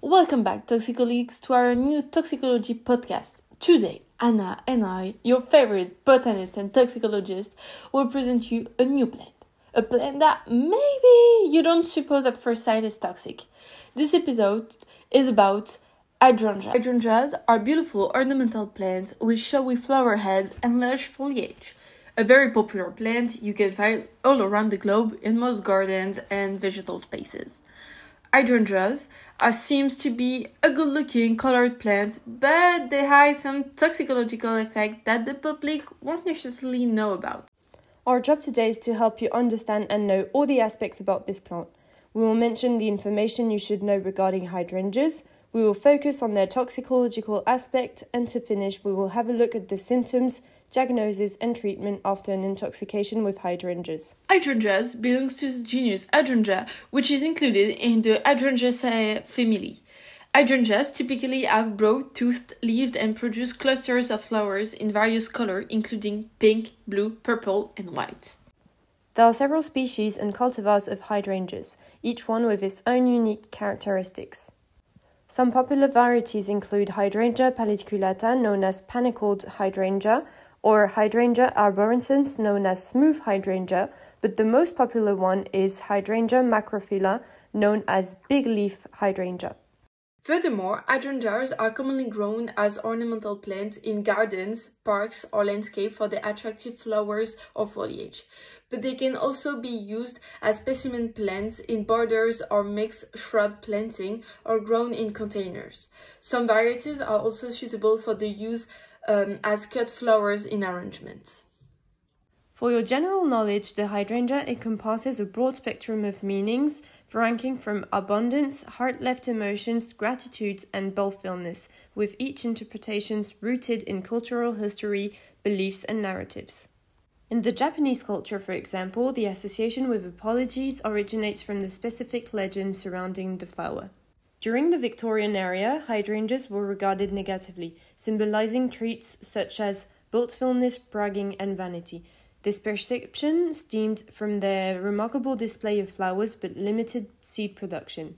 Welcome back, toxicologues, to our new toxicology podcast. Today, Anna and I, your favorite botanist and toxicologist, will present you a new plant. A plant that maybe you don't suppose at first sight is toxic. This episode is about Hydrangea. Hydrangeas are beautiful ornamental plants with showy flower heads and lush foliage. A very popular plant you can find all around the globe in most gardens and vegetal spaces. Hydrangeas seems to be a good-looking colored plant, but they hide some toxicological effects that the public won't necessarily know about. Our job today is to help you understand and know all the aspects about this plant. We will mention the information you should know regarding hydrangeas, we will focus on their toxicological aspect, and to finish we will have a look at the symptoms, diagnosis and treatment after an intoxication with hydrangeas. Hydrangeas belongs to the genus Hydrangea, which is included in the Hydrangeaceae family. Hydrangeas typically have broad-toothed leaves and produce clusters of flowers in various colors, including pink, blue, purple, and white. There are several species and cultivars of hydrangeas, each one with its own unique characteristics. Some popular varieties include Hydrangea paniculata, known as panicled hydrangea, or Hydrangea arborescens, known as smooth hydrangea, but the most popular one is Hydrangea macrophylla, known as big leaf hydrangea. Furthermore, hydrangeas are commonly grown as ornamental plants in gardens, parks, or landscape for their attractive flowers or foliage. But they can also be used as specimen plants in borders or mixed shrub planting or grown in containers. Some varieties are also suitable for the use as cut flowers in arrangements. For your general knowledge, the hydrangea encompasses a broad spectrum of meanings, ranking from abundance, heart-left emotions, gratitude, and balefulness, with each interpretation rooted in cultural history, beliefs, and narratives. In the Japanese culture, for example, the association with apologies originates from the specific legend surrounding the flower. During the Victorian era, hydrangeas were regarded negatively, symbolizing traits such as boastfulness, bragging, and vanity. This perception stemmed from their remarkable display of flowers but limited seed production.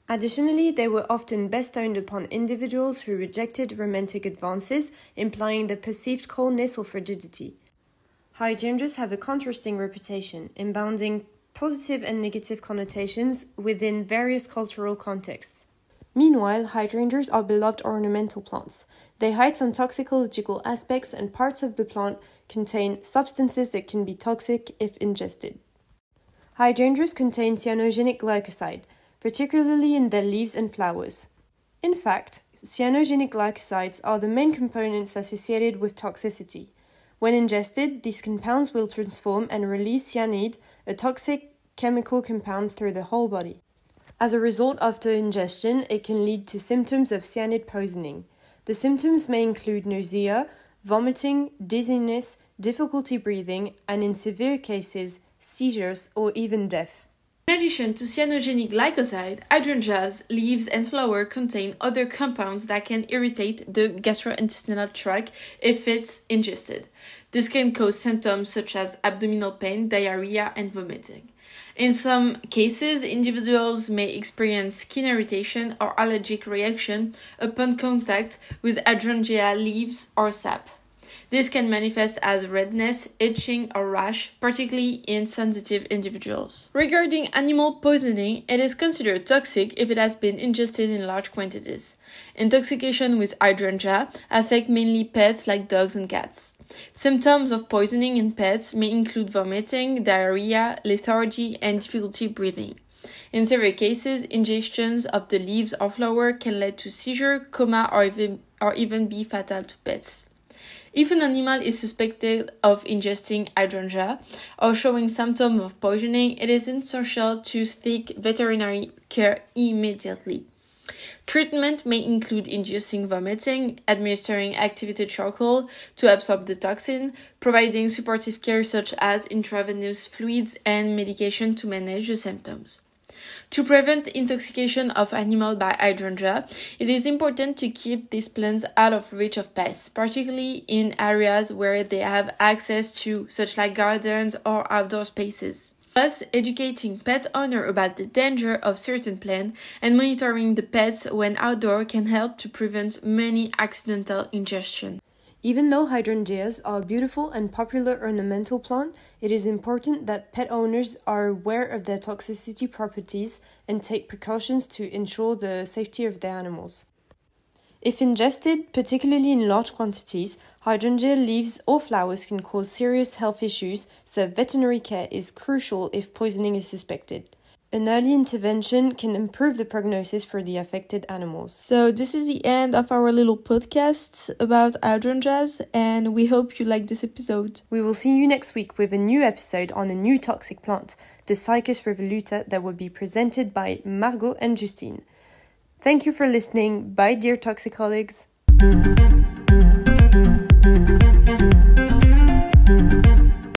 Additionally, they were often bestowed upon individuals who rejected romantic advances, implying the perceived coldness or frigidity. Hydrangeas have a contrasting reputation, embodying positive and negative connotations within various cultural contexts. Meanwhile, hydrangeas are beloved ornamental plants. They hide some toxicological aspects, and parts of the plant contain substances that can be toxic if ingested. Hydrangeas contain cyanogenic glycoside, particularly in their leaves and flowers. In fact, cyanogenic glycosides are the main components associated with toxicity. When ingested, these compounds will transform and release cyanide, a toxic chemical compound, through the whole body. As a result, after ingestion, it can lead to symptoms of cyanide poisoning. The symptoms may include nausea, vomiting, dizziness, difficulty breathing, and in severe cases, seizures or even death. In addition to cyanogenic glycoside, hydrangeas, leaves, and flower contain other compounds that can irritate the gastrointestinal tract if it's ingested. This can cause symptoms such as abdominal pain, diarrhea, and vomiting. In some cases, individuals may experience skin irritation or allergic reaction upon contact with hydrangea leaves or sap. This can manifest as redness, itching, or rash, particularly in sensitive individuals. Regarding animal poisoning, it is considered toxic if it has been ingested in large quantities. Intoxication with hydrangea affect mainly pets like dogs and cats. Symptoms of poisoning in pets may include vomiting, diarrhea, lethargy, and difficulty breathing. In severe cases, ingestions of the leaves or flower can lead to seizure, coma, or even be fatal to pets. If an animal is suspected of ingesting hydrangea or showing symptoms of poisoning, it is essential to seek veterinary care immediately. Treatment may include inducing vomiting, administering activated charcoal to absorb the toxin, providing supportive care such as intravenous fluids and medication to manage the symptoms. To prevent intoxication of animals by hydrangea, it is important to keep these plants out of reach of pests, particularly in areas where they have access to, such like gardens or outdoor spaces. Thus, educating pet owner about the danger of certain plants and monitoring the pets when outdoor can help to prevent many accidental ingestion. Even though hydrangeas are a beautiful and popular ornamental plant, it is important that pet owners are aware of their toxicity properties and take precautions to ensure the safety of their animals. If ingested, particularly in large quantities, hydrangea leaves or flowers can cause serious health issues, so veterinary care is crucial if poisoning is suspected. An early intervention can improve the prognosis for the affected animals. So this is the end of our little podcast about hydrangeas, and we hope you liked this episode. We will see you next week with a new episode on a new toxic plant, the Cycas revoluta, that will be presented by Margot and Justine. Thank you for listening. Bye, dear toxicologues.